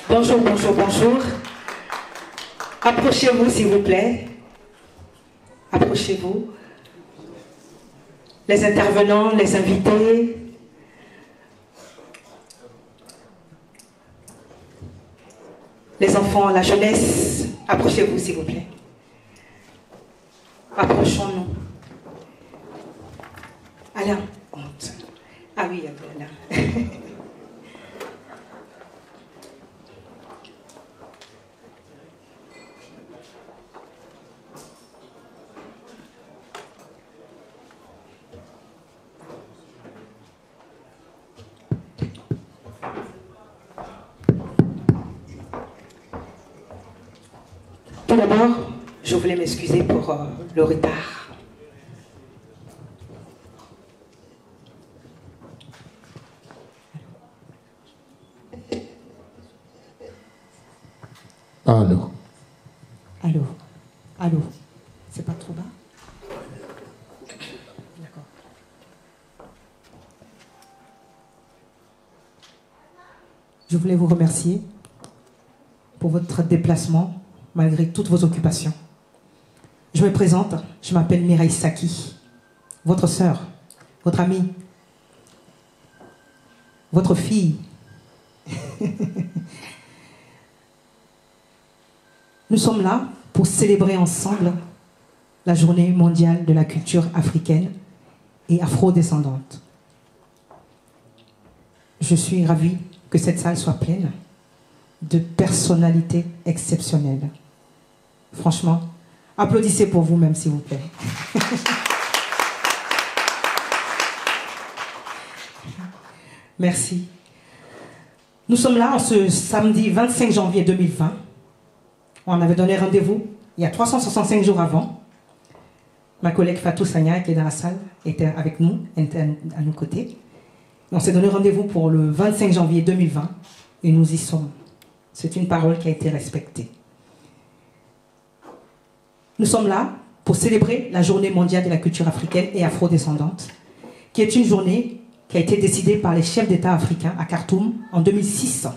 Bonjour, bonjour, bonjour. Approchez-vous, s'il vous plaît. Approchez-vous. Les intervenants, les invités. Les enfants, la jeunesse. Approchez-vous, s'il vous plaît. Approchons-nous. Alain, honte. Ah oui, Alain. Tout d'abord, je voulais m'excuser pour le retard. Allô. Allô. Allô. C'est pas trop bas? D'accord. Je voulais vous remercier pour votre déplacement, malgré toutes vos occupations. Je me présente, je m'appelle Mireille Saki, votre sœur, votre amie, votre fille. Nous sommes là pour célébrer ensemble la journée mondiale de la culture africaine et afro-descendante. Je suis ravie que cette salle soit pleine de personnalités exceptionnelles. Franchement, applaudissez pour vous-même, s'il vous plaît. Merci. Nous sommes là en ce samedi 25 janvier 2020. On avait donné rendez-vous il y a 365 jours avant. Ma collègue Fatou Sagna, qui est dans la salle, était avec nous, était à nos côtés. On s'est donné rendez-vous pour le 25 janvier 2020 et nous y sommes. C'est une parole qui a été respectée. Nous sommes là pour célébrer la journée mondiale de la culture africaine et afro-descendante, qui est une journée qui a été décidée par les chefs d'État africains à Khartoum en 2006.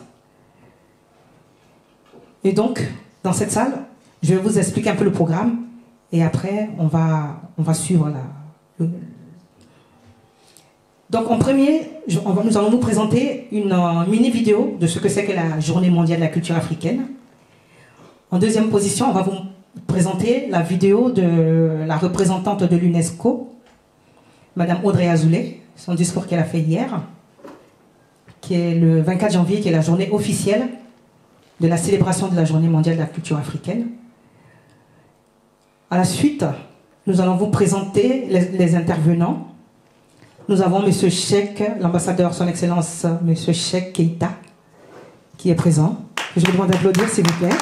Et donc, dans cette salle, je vais vous expliquer un peu le programme et après, on va suivre Donc, en premier, nous allons vous présenter une mini-vidéo de ce que c'est que la journée mondiale de la culture africaine. En deuxième position, on va vous présenter la vidéo de la représentante de l'UNESCO, Madame Audrey Azoulay, son discours qu'elle a fait hier, qui est le 24 janvier, qui est la journée officielle de la célébration de la journée mondiale de la culture africaine. À la suite, nous allons vous présenter les intervenants. Nous avons M. Cheikh, l'ambassadeur, son Excellence, M. Cheikh Keïta, qui est présent. Je vous demande d'applaudir, s'il vous plaît.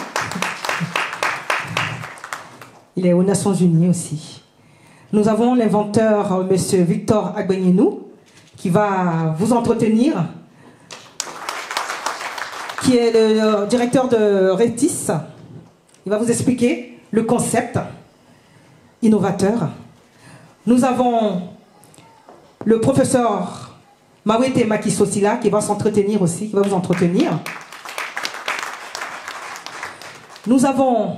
Il est aux Nations Unies aussi. Nous avons l'inventeur, M. Victor Agbenienou, qui va vous entretenir, qui est le directeur de Rétis. Il va vous expliquer le concept innovateur. Nous avons le professeur Mawete Makisosila qui va s'entretenir aussi, qui va vous entretenir. Nous avons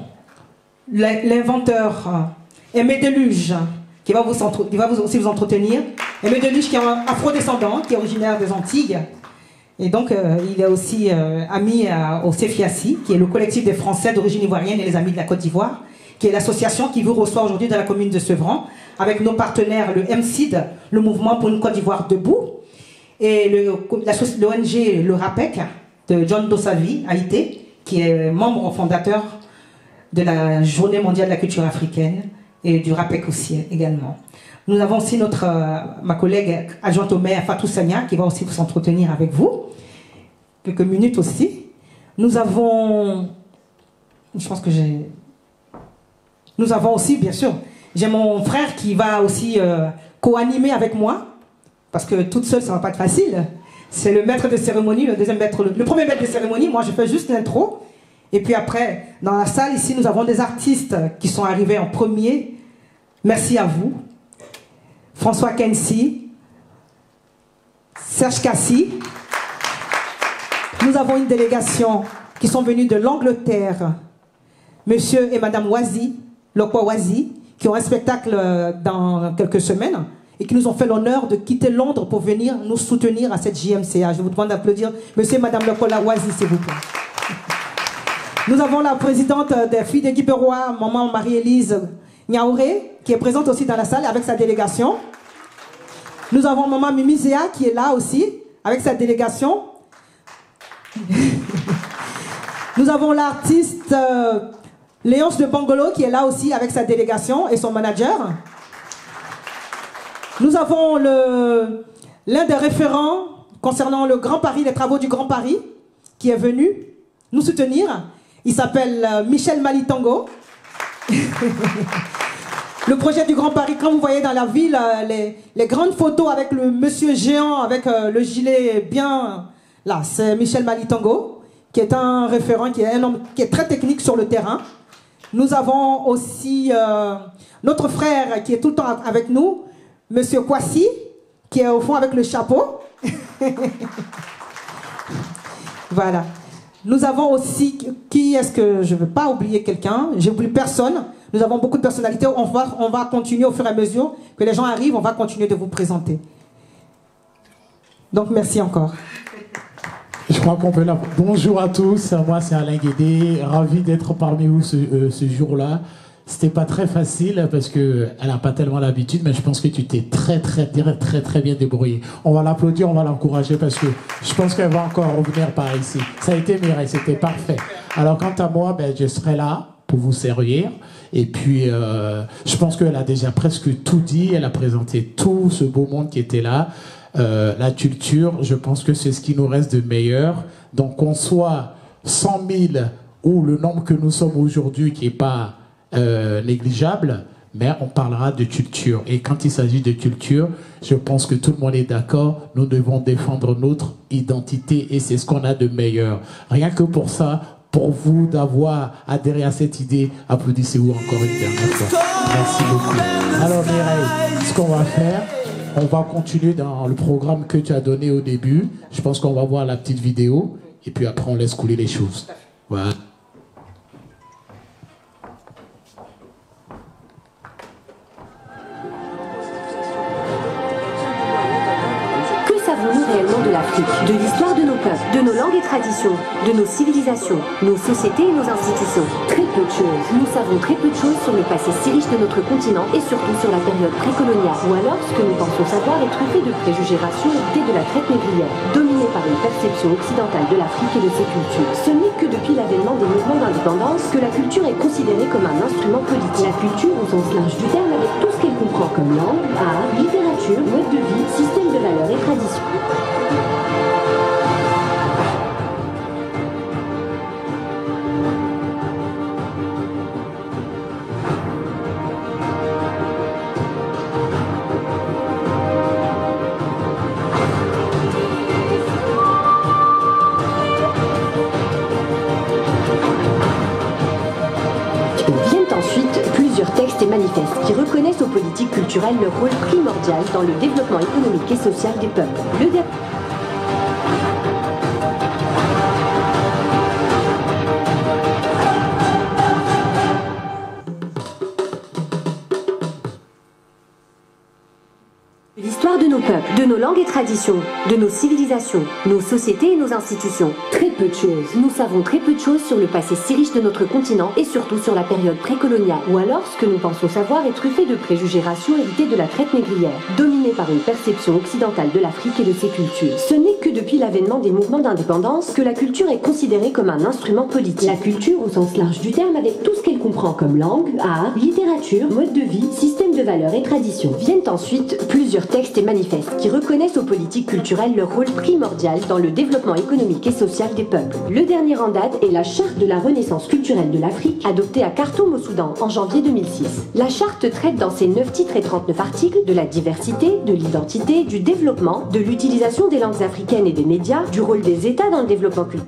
l'inventeur Aimé Deluge qui va aussi vous entretenir. Aimé Deluge qui est un afro-descendant, qui est originaire des Antilles. Et donc, il est aussi ami au CEFIACI, qui est le collectif des Français d'origine ivoirienne et les Amis de la Côte d'Ivoire, qui est l'association qui vous reçoit aujourd'hui dans la commune de Sevran, avec nos partenaires, le MCID, le Mouvement pour une Côte d'Ivoire debout, et l'ONG Le RAPEC, de John Dossavi, Haïté, qui est membre fondateur de la Journée mondiale de la culture africaine, et du RAPEC aussi également. Nous avons aussi ma collègue adjointe au maire, Fatou Sagna, qui va aussi vous entretenir avec vous. Quelques minutes aussi. Nous avons... Je pense que j'ai... Nous avons aussi, bien sûr, j'ai mon frère qui va aussi co-animer avec moi, parce que toute seule, ça ne va pas être facile. C'est le maître de cérémonie, le premier maître de cérémonie. Moi, je fais juste l'intro. Et puis après, dans la salle, ici, nous avons des artistes qui sont arrivés en premier. Merci à vous. François Kensi, Serge Kassi. Nous avons une délégation qui sont venus de l'Angleterre, monsieur et madame Wazi, Lokwa Wazi, qui ont un spectacle dans quelques semaines et qui nous ont fait l'honneur de quitter Londres pour venir nous soutenir à cette JMCA. Je vous demande d'applaudir monsieur et madame Lokwa Wazi, s'il vous plaît. Nous avons la présidente des filles de Guiberois, maman Marie-Élise Niaouré, qui est présente aussi dans la salle avec sa délégation. Nous avons maman Mimizea qui est là aussi avec sa délégation. Nous avons l'artiste Léonce de Bangolo qui est là aussi avec sa délégation et son manager. Nous avons l'un des référents concernant le Grand Paris, les travaux du Grand Paris, qui est venu nous soutenir. Il s'appelle Michel Malitango. Le projet du Grand Paris, quand vous voyez dans la ville les grandes photos avec le monsieur géant, avec le gilet bien... Là, c'est Michel Malitango, qui est un référent, qui est un homme qui est très technique sur le terrain. Nous avons aussi notre frère qui est tout le temps avec nous, monsieur Kwasi, qui est au fond avec le chapeau. Voilà. Nous avons aussi, qui est-ce que je ne veux pas oublier quelqu'un, j'ai oublié personne. Nous avons beaucoup de personnalités, on va continuer au fur et à mesure que les gens arrivent, on va continuer de vous présenter. Donc merci encore. Je crois qu'on peut là. Bonjour à tous, moi c'est Alain Guédé, ravi d'être parmi vous ce jour-là. C'était pas très facile parce qu'elle n'a pas tellement l'habitude, mais je pense que tu t'es très bien débrouillé. On va l'applaudir, on va l'encourager parce que je pense qu'elle va encore revenir par ici. Ça a été Mireille, c'était parfait. Alors quant à moi, ben, je serai là pour vous servir. Et puis, je pense qu'elle a déjà presque tout dit. Elle a présenté tout ce beau monde qui était là. La culture, je pense que c'est ce qui nous reste de meilleur. Donc, qu'on soit 100 000 ou le nombre que nous sommes aujourd'hui, qui n'est pas négligeable, mais on parlera de culture. Et quand il s'agit de culture, je pense que tout le monde est d'accord. Nous devons défendre notre identité et c'est ce qu'on a de meilleur. Rien que pour ça, pour vous d'avoir adhéré à cette idée, applaudissez-vous encore une dernière fois. Merci beaucoup. Alors Mireille, ce qu'on va faire, on va continuer dans le programme que tu as donné au début. Je pense qu'on va voir la petite vidéo et puis après on laisse couler les choses. Voilà. Savons-nous réellement de l'Afrique, de l'histoire de nos peuples, de nos langues et traditions, de nos civilisations, nos sociétés et nos institutions? Très peu de choses. Nous savons très peu de choses sur le passé si riche de notre continent et surtout sur la période précoloniale. Ou alors, ce que nous pensons savoir est truffé de préjugés raciaux hérités de la traite négrière, dominée par une perception occidentale de l'Afrique et de ses cultures. Ce n'est que depuis l'avènement des mouvements d'indépendance que la culture est considérée comme un instrument politique. La culture, au sens large du terme, avec tout ce qu'elle comprend comme langue, art, littérature, mode de vie, système de valeurs et traditions. Textes et manifestes qui reconnaissent aux politiques culturelles leur rôle primordial dans le développement économique et social des peuples. L'histoire de nos peuples, de nos langues et traditions, de nos civilisations, nos sociétés et nos institutions. Très peu de choses. Nous savons très peu de choses sur le passé si riche de notre continent et surtout sur la période précoloniale. Ou alors, ce que nous pensons savoir est truffé de préjugés raciaux hérités de la traite négrière, dominée par une perception occidentale de l'Afrique et de ses cultures. Ce n'est que depuis l'avènement des mouvements d'indépendance que la culture est considérée comme un instrument politique. La culture, au sens large du terme, avec tout ce qu'elle comprend comme langue, art, littérature, mode de vie, système de valeurs et traditions. Viennent ensuite plusieurs textes et manifestes qui reconnaissent aux politiques culturelles leur rôle primordial dans le développement économique et social des peuples. Le dernier en date est la Charte de la Renaissance culturelle de l'Afrique, adoptée à Khartoum au Soudan en janvier 2006. La charte traite dans ses 9 titres et 39 articles de la diversité, de l'identité, du développement, de l'utilisation des langues africaines et des médias, du rôle des États dans le développement culturel,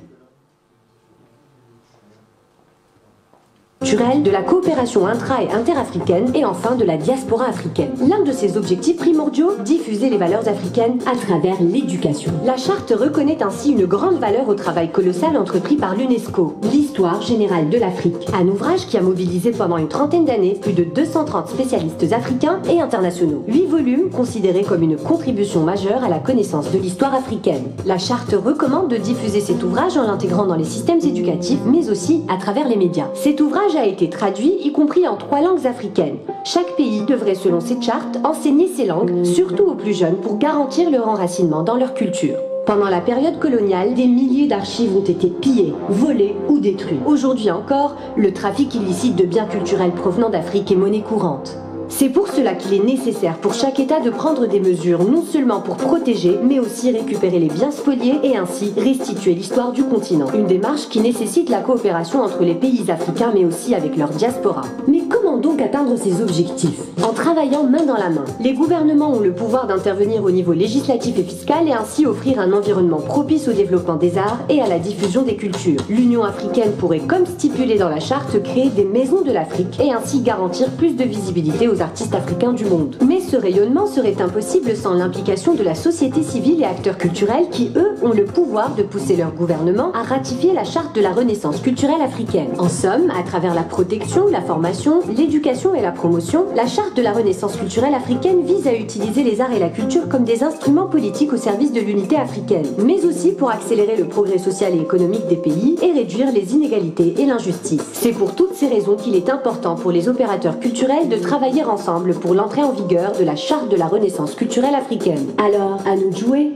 culturelle, de la coopération intra- et interafricaine et enfin de la diaspora africaine. L'un de ses objectifs primordiaux, diffuser les valeurs africaines à travers l'éducation. La charte reconnaît ainsi une grande valeur au travail colossal entrepris par l'UNESCO, l'Histoire générale de l'Afrique. Un ouvrage qui a mobilisé pendant une trentaine d'années plus de 230 spécialistes africains et internationaux. 8 volumes considérés comme une contribution majeure à la connaissance de l'histoire africaine. La charte recommande de diffuser cet ouvrage en l'intégrant dans les systèmes éducatifs, mais aussi à travers les médias. Cet ouvrage a été traduit, y compris en 3 langues africaines. Chaque pays devrait, selon cette charte, enseigner ces langues, surtout aux plus jeunes, pour garantir leur enracinement dans leur culture. Pendant la période coloniale, des milliers d'archives ont été pillées, volées ou détruites. Aujourd'hui encore, le trafic illicite de biens culturels provenant d'Afrique est monnaie courante. C'est pour cela qu'il est nécessaire pour chaque État de prendre des mesures non seulement pour protéger, mais aussi récupérer les biens spoliés et ainsi restituer l'histoire du continent. Une démarche qui nécessite la coopération entre les pays africains, mais aussi avec leur diaspora. Mais comment donc atteindre ces objectifs? En travaillant main dans la main. Les gouvernements ont le pouvoir d'intervenir au niveau législatif et fiscal et ainsi offrir un environnement propice au développement des arts et à la diffusion des cultures. L'Union africaine pourrait, comme stipulé dans la charte, créer des maisons de l'Afrique et ainsi garantir plus de visibilité aux artistes africains du monde. Mais ce rayonnement serait impossible sans l'implication de la société civile et acteurs culturels qui, eux, ont le pouvoir de pousser leur gouvernement à ratifier la charte de la Renaissance culturelle africaine. En somme, à travers la protection, la formation, l'éducation et la promotion, la charte de la Renaissance culturelle africaine vise à utiliser les arts et la culture comme des instruments politiques au service de l'unité africaine, mais aussi pour accélérer le progrès social et économique des pays et réduire les inégalités et l'injustice. C'est pour toutes ces raisons qu'il est important pour les opérateurs culturels de travailler ensemble pour l'entrée en vigueur de la charte de la Renaissance culturelle africaine. Alors, à nous de jouer.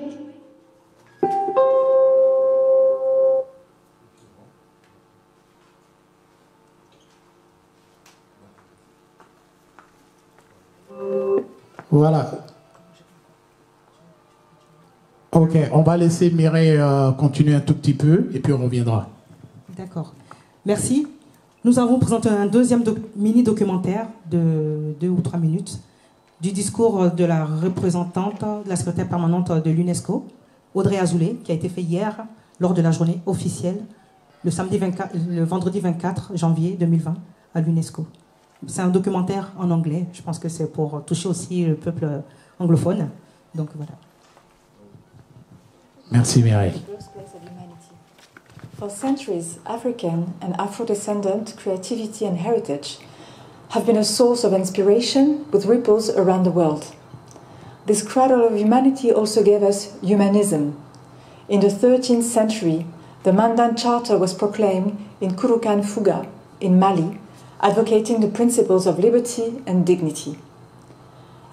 Voilà. Ok, on va laisser Mireille continuer un tout petit peu et puis on reviendra. D'accord. Merci. Nous avons présenté un deuxième mini-documentaire de 2 ou 3 minutes du discours de la représentante, de la secrétaire permanente de l'UNESCO, Audrey Azoulay, qui a été fait hier lors de la journée officielle, le vendredi 24 janvier 2020 à l'UNESCO. C'est un documentaire en anglais. Je pense que c'est pour toucher aussi le peuple anglophone. Donc voilà. Merci Mireille. For centuries, African and Afro-descendant creativity and heritage have been a source of inspiration with ripples around the world. This cradle of humanity also gave us humanism. In the 13th century, the Mandan Charter was proclaimed in Kurukan Fuga, in Mali, advocating the principles of liberty and dignity.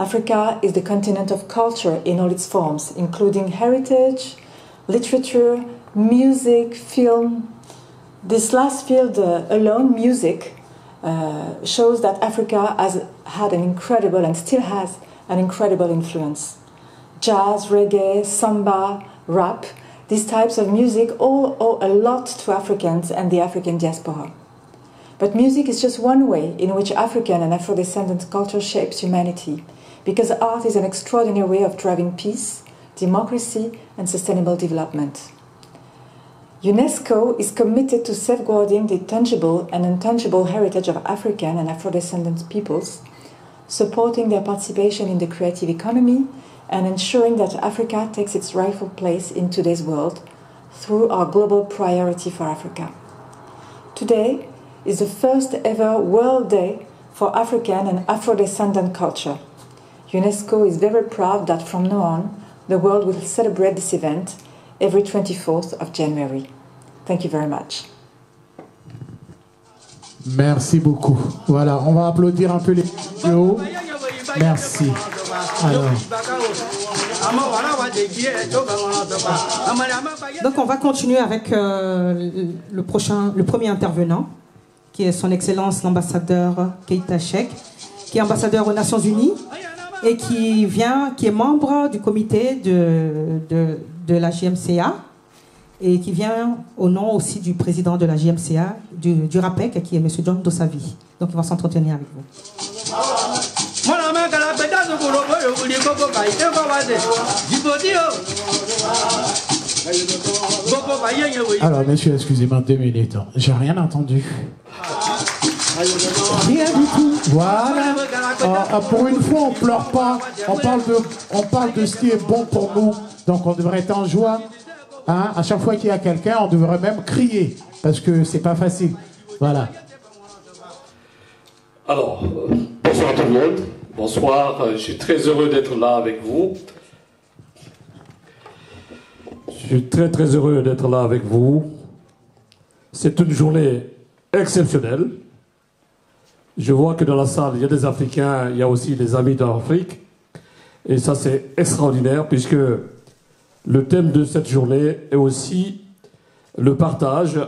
Africa is the continent of culture in all its forms, including heritage, literature, music, film. This last field alone, music, shows that Africa has had an incredible and still has an incredible influence. Jazz, reggae, samba, rap, these types of music all owe a lot to Africans and the African diaspora. But music is just one way in which African and Afro-descendant culture shapes humanity, because art is an extraordinary way of driving peace, democracy, and sustainable development. UNESCO is committed to safeguarding the tangible and intangible heritage of African and Afro-descendant peoples, supporting their participation in the creative economy, and ensuring that Africa takes its rightful place in today's world through our global priority for Africa. Today is the first ever World Day for African and Afro-descendant culture. UNESCO is very proud that from now on, the world will celebrate this event every 24th of January. Thank you very much. Merci beaucoup. Voilà, on va applaudir un peu les vidéos. Merci. Alors. Donc on va continuer avec le premier intervenant, qui est son Excellence l'ambassadeur Keita Cheick, qui est ambassadeur aux Nations Unies et qui est membre du comité de la JMCA et qui vient au nom aussi du président de la JMCA, du RAPEC, qui est M. John Dossavi. Donc il va s'entretenir avec vous. Alors, monsieur, excusez-moi 2 minutes. J'ai rien entendu. Rien du tout. Voilà. Pour une fois, on pleure pas. On parle de ce qui est bon pour nous. Donc on devrait être en joie. Hein? À chaque fois qu'il y a quelqu'un, on devrait même crier. Parce que c'est pas facile. Voilà. Alors, bonsoir tout le monde. Bonsoir. Je suis très heureux d'être là avec vous. Je suis très très heureux d'être là avec vous. C'est une journée exceptionnelle. Je vois que dans la salle, il y a des Africains, il y a aussi des amis d'Afrique. Et ça, c'est extraordinaire puisque le thème de cette journée est aussi le partage,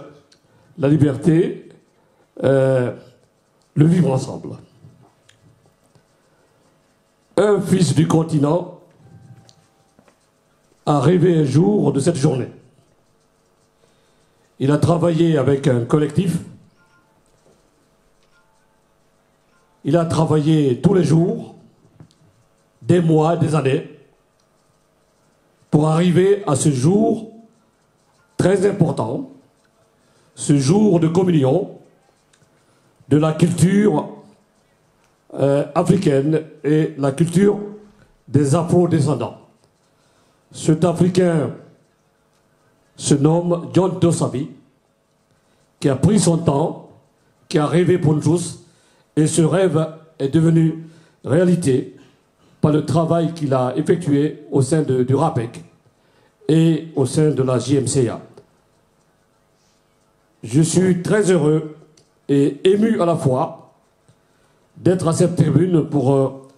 la liberté, le vivre ensemble. Un fils du continent a rêvé un jour de cette journée. Il a travaillé avec un collectif. Il a travaillé tous les jours, des mois, des années, pour arriver à ce jour très important, ce jour de communion de la culture africaine et la culture des Afro-descendants. Cet Africain se nomme John Dossavi, qui a pris son temps, qui a rêvé pour une chose, et ce rêve est devenu réalité par le travail qu'il a effectué au sein du RAPEC et au sein de la JMCA. Je suis très heureux et ému à la fois d'être à cette tribune pour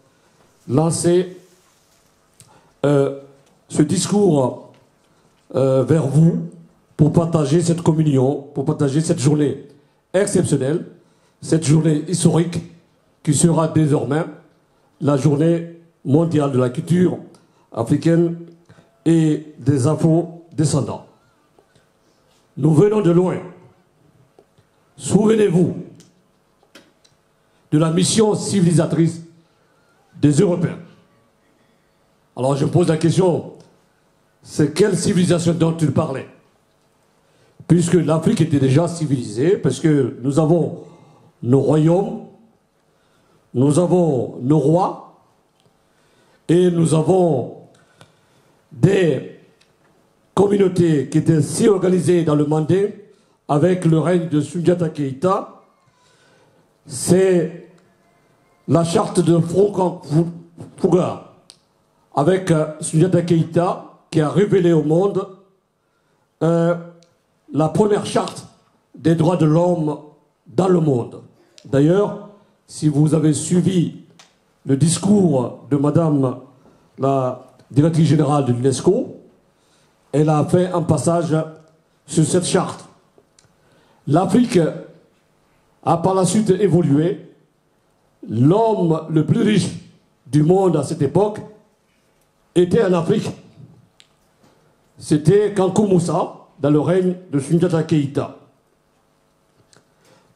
lancer ce discours vers vous, pour partager cette communion, pour partager cette journée exceptionnelle, cette journée historique qui sera désormais la journée mondiale de la culture africaine et des Afro-descendants. Nous venons de loin. Souvenez-vous de la mission civilisatrice des Européens. Alors je me pose la question, c'est quelle civilisation dont il parlait? Puisque l'Afrique était déjà civilisée, parce que nous avons nos royaumes, nous avons nos rois, et nous avons des communautés qui étaient si organisées dans le Mandé avec le règne de Soundiata Keïta. C'est la charte de Fouga avec Soundiata Keïta qui a révélé au monde la première charte des droits de l'homme dans le monde. D'ailleurs, si vous avez suivi le discours de Madame la directrice générale de l'UNESCO, elle a fait un passage sur cette charte. L'Afrique a par la suite évolué. L'homme le plus riche du monde à cette époque était en Afrique. C'était Kankou Moussa, dans le règne de Soundiata Keïta.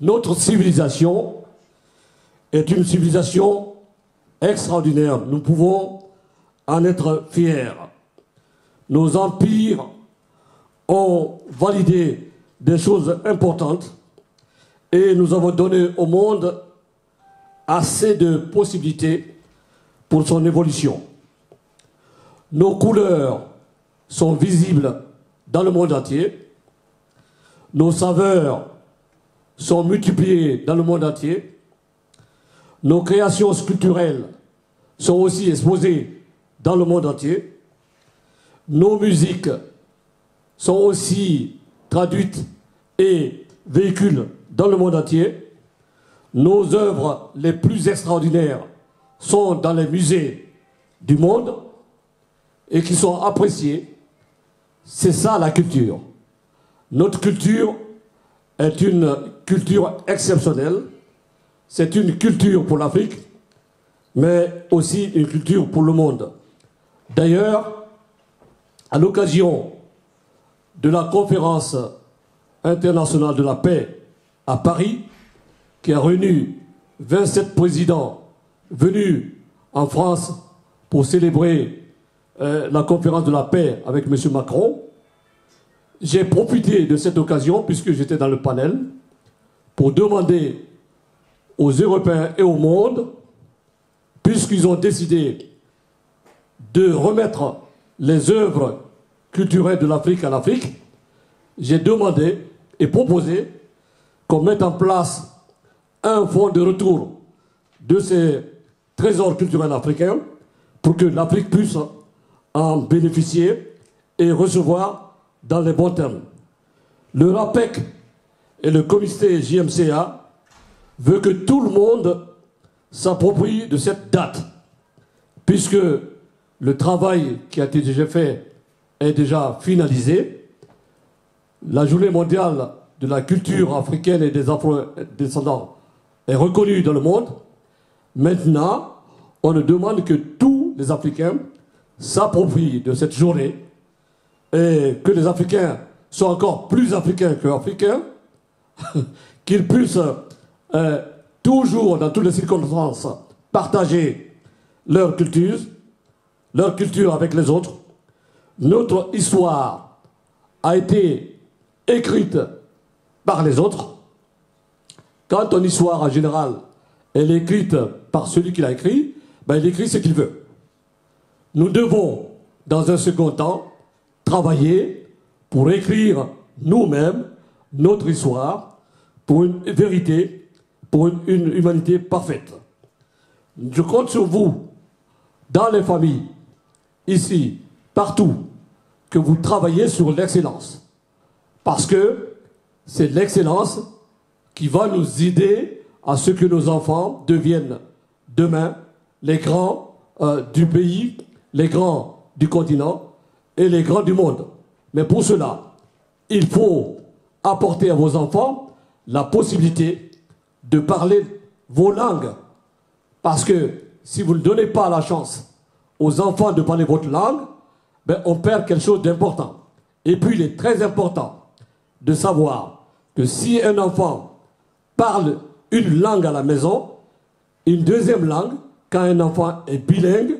Notre civilisation est une civilisation extraordinaire. Nous pouvons en être fiers. Nos empires ont validé des choses importantes et nous avons donné au monde assez de possibilités pour son évolution. Nos couleurs sont visibles dans le monde entier. Nos saveurs sont multipliées dans le monde entier. Nos créations sculpturelles sont aussi exposées dans le monde entier. Nos musiques sont aussi traduites et véhiculées dans le monde entier. Nos œuvres les plus extraordinaires sont dans les musées du monde et qui sont appréciées. C'est ça la culture. Notre culture est une culture exceptionnelle. C'est une culture pour l'Afrique, mais aussi une culture pour le monde. D'ailleurs, à l'occasion de la conférence internationale de la paix à Paris, qui a réuni 27 présidents venus en France pour célébrer la conférence de la paix avec M. Macron, j'ai profité de cette occasion, puisque j'étais dans le panel, pour demander aux Européens et au monde, puisqu'ils ont décidé de remettre les œuvres culturelles de l'Afrique à l'Afrique, j'ai demandé et proposé qu'on mette en place un fonds de retour de ces trésors culturels africains pour que l'Afrique puisse en bénéficier et recevoir dans les bons termes. Le RAPEC et le comité JMCA veulent que tout le monde s'approprie de cette date, puisque le travail qui a été déjà fait est déjà finalisé. La journée mondiale de la culture africaine et des afro-descendants est reconnue dans le monde. Maintenant, on ne demande que tous les Africains s'approprient de cette journée et que les Africains soient encore plus africains qu'africains, qu'ils puissent toujours, dans toutes les circonstances, partager leur culture avec les autres. Notre histoire a été écrite par les autres. Quand ton histoire, en général, elle est écrite par celui qui l'a écrit, ben il écrit ce qu'il veut. Nous devons, dans un second temps, travailler pour écrire nous-mêmes notre histoire pour une vérité, pour une humanité parfaite. Je compte sur vous, dans les familles, ici, partout, que vous travaillez sur l'excellence. Parce que c'est l'excellence qui va nous aider à ce que nos enfants deviennent demain les grands du pays, les grands du continent et les grands du monde. Mais pour cela, il faut apporter à vos enfants la possibilité de parler vos langues. Parce que si vous ne donnez pas la chance aux enfants de parler votre langue, ben on perd quelque chose d'important. Et puis il est très important de savoir que si un enfant parle une langue à la maison, une deuxième langue, quand un enfant est bilingue,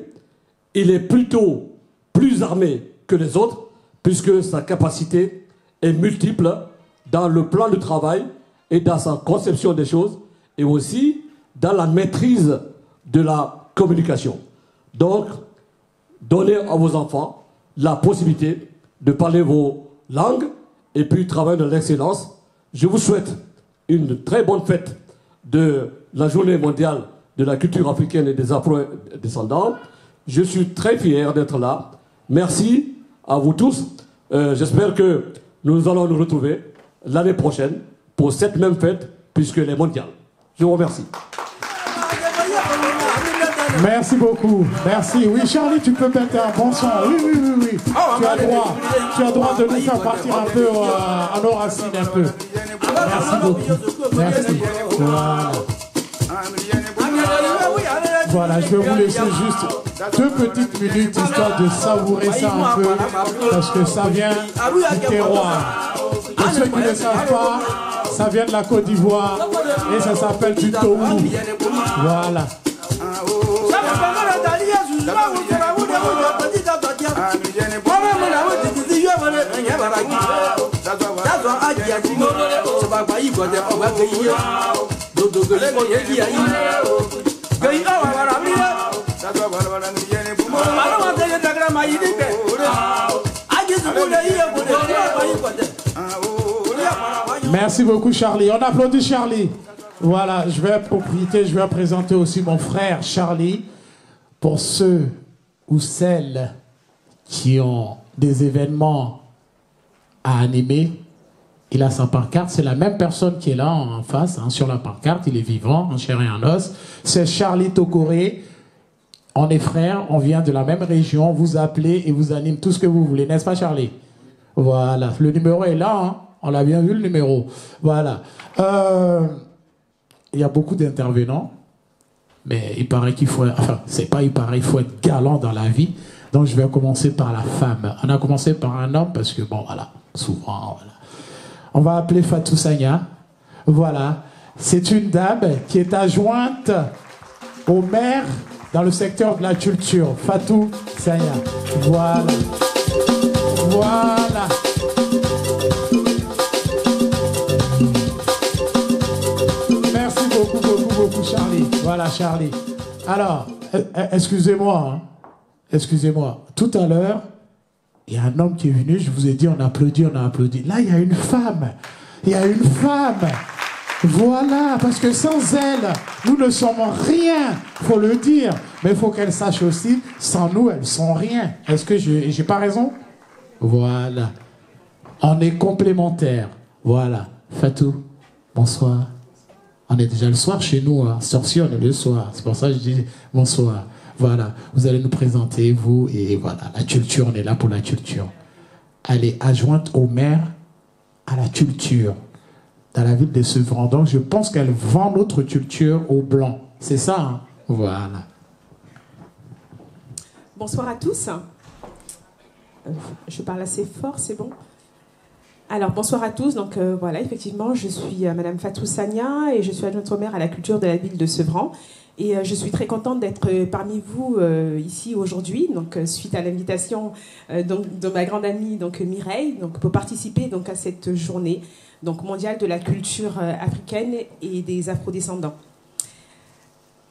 il est plutôt plus armé que les autres, puisque sa capacité est multiple dans le plan de travail et dans sa conception des choses, et aussi dans la maîtrise de la communication. Donc, donnez à vos enfants la possibilité de parler vos langues et puis travailler dans l'excellence. Je vous souhaite une très bonne fête de la journée mondiale de la culture africaine et des afro-descendants. Je suis très fier d'être là. Merci à vous tous. J'espère que nous allons nous retrouver l'année prochaine pour cette même fête, puisqu'elle est mondiale. Je vous remercie. Merci beaucoup. Merci. Oui, Charlie, tu peux mettre un bon son. Oui. Tu as droit de nous faire partir un peu à nos racines un peu. Merci beaucoup. Merci. Voilà, je vais vous laisser juste 2 petites minutes histoire de savourer ça un peu, parce que ça vient du terroir. Pour ceux qui ne savent pas, ça vient de la Côte d'Ivoire et ça s'appelle du tohou. Voilà. Merci beaucoup Charlie. On applaudit Charlie. Voilà, je vais présenter aussi mon frère Charlie. Pour ceux ou celles qui ont des événements à animer, il a sa pancarte. C'est la même personne qui est là en face, sur la pancarte. Il est vivant, en chair et en os. C'est Charlie Tokoré. On est frères, on vient de la même région. Vous appelez et vous anime tout ce que vous voulez. N'est-ce pas Charlie? Voilà, le numéro est là. Hein. On l'a bien vu le numéro. Voilà. Il y a beaucoup d'intervenants. Mais il paraît qu'il faut... Enfin, c'est pas il paraît, il faut être galant dans la vie. Donc, je vais commencer par la femme. On a commencé par un homme parce que, bon, voilà, souvent, voilà. On va appeler Fatou Sagna. Voilà. C'est une dame qui est adjointe au maire dans le secteur de la culture. Fatou Sagna. Voilà. Voilà. Merci beaucoup. Voilà, Charlie. Alors, excusez-moi, hein. Excusez-moi. Tout à l'heure, il y a un homme qui est venu, je vous ai dit, on a applaudi. Là, il y a une femme. Il y a une femme. Voilà, parce que sans elle, nous ne sommes rien, faut le dire. Mais il faut qu'elle sache aussi, sans nous, elles sont rien. Est-ce que j'ai pas raison? Voilà. On est complémentaires. Voilà. Fatou, bonsoir. On est déjà le soir chez nous, hein. Sorcier, on est le soir. C'est pour ça que je dis bonsoir. Voilà. Vous allez nous présenter, vous, et voilà. La culture, on est là pour la culture. Elle est adjointe au maire à la culture dans la ville de Sevran. Donc, je pense qu'elle vend notre culture aux Blancs. C'est ça, hein? Voilà. Bonsoir à tous. Je parle assez fort, c'est bon? Alors, bonsoir à tous. Donc, voilà, effectivement, je suis Madame Fatou Sagna et je suis adjointe au maire à la culture de la ville de Sevran. Et je suis très contente d'être parmi vous ici aujourd'hui, donc suite à l'invitation de ma grande amie donc Mireille, donc pour participer donc à cette journée donc mondiale de la culture africaine et des afrodescendants.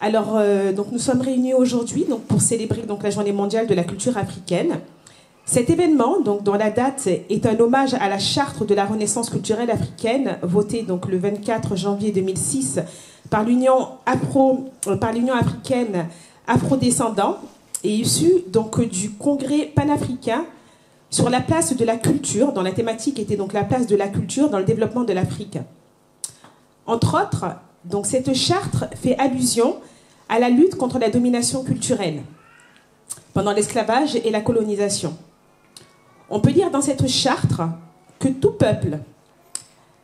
Alors donc nous sommes réunis aujourd'hui donc pour célébrer donc la journée mondiale de la culture africaine. Cet événement, donc, dont la date est un hommage à la charte de la Renaissance culturelle africaine, votée donc, le 24 janvier 2006 par l'Union africaine afrodescendants, et issue donc, du congrès panafricain sur la place de la culture, dont la thématique était donc la place de la culture dans le développement de l'Afrique. Entre autres, donc, cette charte fait allusion à la lutte contre la domination culturelle pendant l'esclavage et la colonisation. On peut dire dans cette charte que tout peuple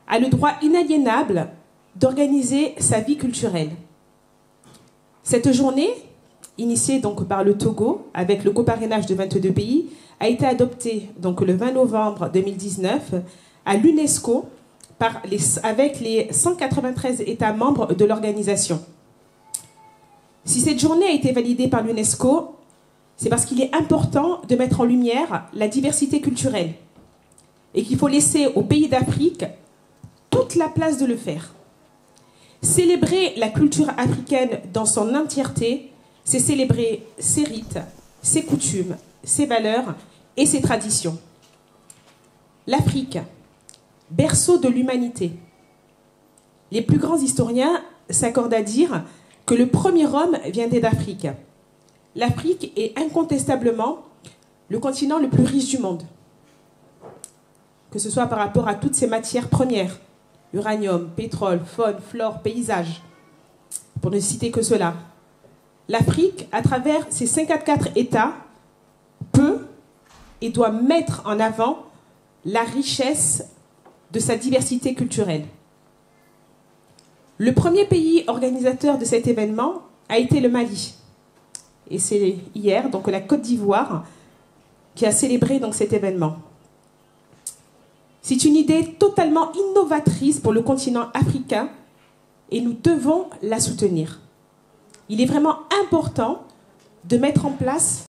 a le droit inaliénable d'organiser sa vie culturelle. Cette journée, initiée donc par le Togo avec le coparrainage de 22 pays, a été adoptée donc le 20 novembre 2019 à l'UNESCO avec les 193 États membres de l'organisation. Si cette journée a été validée par l'UNESCO, c'est parce qu'il est important de mettre en lumière la diversité culturelle et qu'il faut laisser aux pays d'Afrique toute la place de le faire. Célébrer la culture africaine dans son entièreté, c'est célébrer ses rites, ses coutumes, ses valeurs et ses traditions. L'Afrique, berceau de l'humanité. Les plus grands historiens s'accordent à dire que le premier homme viendrait d'Afrique. L'Afrique est incontestablement le continent le plus riche du monde, que ce soit par rapport à toutes ses matières premières, uranium, pétrole, faune, flore, paysage, pour ne citer que cela. L'Afrique, à travers ses 54 États, peut et doit mettre en avant la richesse de sa diversité culturelle. Le premier pays organisateur de cet événement a été le Mali. Et c'est hier, donc la Côte d'Ivoire, qui a célébré donc, cet événement. C'est une idée totalement innovatrice pour le continent africain et nous devons la soutenir. Il est vraiment important de mettre en place